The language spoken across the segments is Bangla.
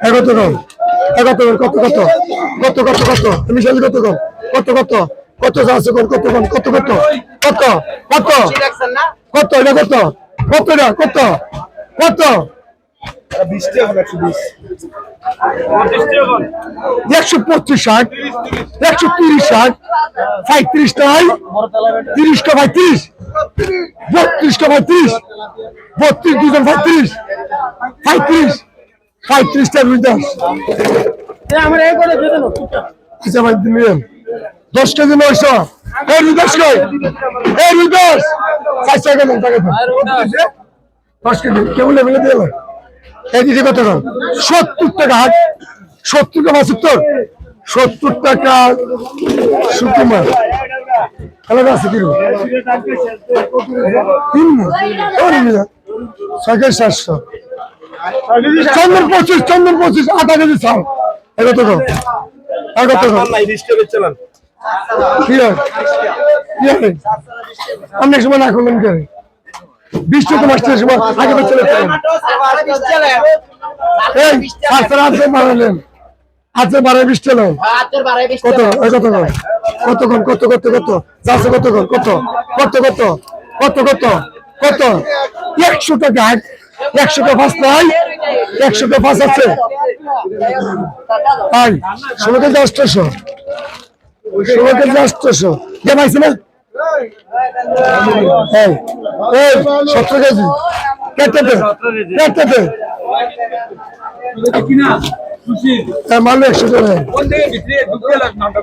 কত কত কত কত কত কত কত তুমি সাথে কত কত কত কত আছে কত কত কত কত কত কত কত এটা কত কত এটা কত কত 20 টাকা 120 125 60 130 60 35 টাই 30 টা 35 32 টা 35 32 দুজন 35 35 35 টা রুইদাস আমরা এই করে দিয়ে দেন আচ্ছা ভাই দিলেন 10 কেজি 900 এই রুইদাস কই এই রুইদাস 5 টাকা দেন টাকা দেন 10 কেজি কেমন লেভেলে দিলেন এই দিকে কত দাম 70 টাকা হাট 70 টাকা 70 টাকা সুকুমার আলাদা আছে কি তিন সাইকেল 700 চন্দন 25 আধা কেজি চাল কত দাম কত দাম কি হয় অনেক সময় না করলেন কেন 20 টাকা মাস্টারের সময় আগে তো চলে এই আজকে রাতে মারলেন আজকে 12-20 টাকা কত কত কত কত কত যাচ্ছে কত কত কত কত কত কত কত 100 টাকা 100 টাকা ফাঁস নাই 100 টাকা ফাঁস আছে তাই 16 কেজি 800 16 কেজি 800 দেখাইছে না এই এই 17 কেজি কেটে দে কিনা সুশীল মাল 100 টাকা কোন থেকে ভিতরে ঢুকে নামটা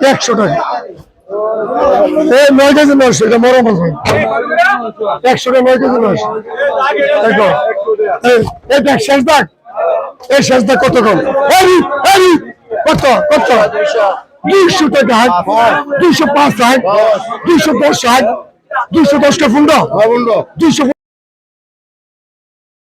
100 টাকা এই 9 কেজি 900 এটা মরম আছে 100 টাকা 9 কেজি 900 দেখো এই দেখ শেষ দাগ এই শেষ দাগ কত কম এই কত কত 200 টাকা 205 60 210 60 210 টা ফুন্ডা 215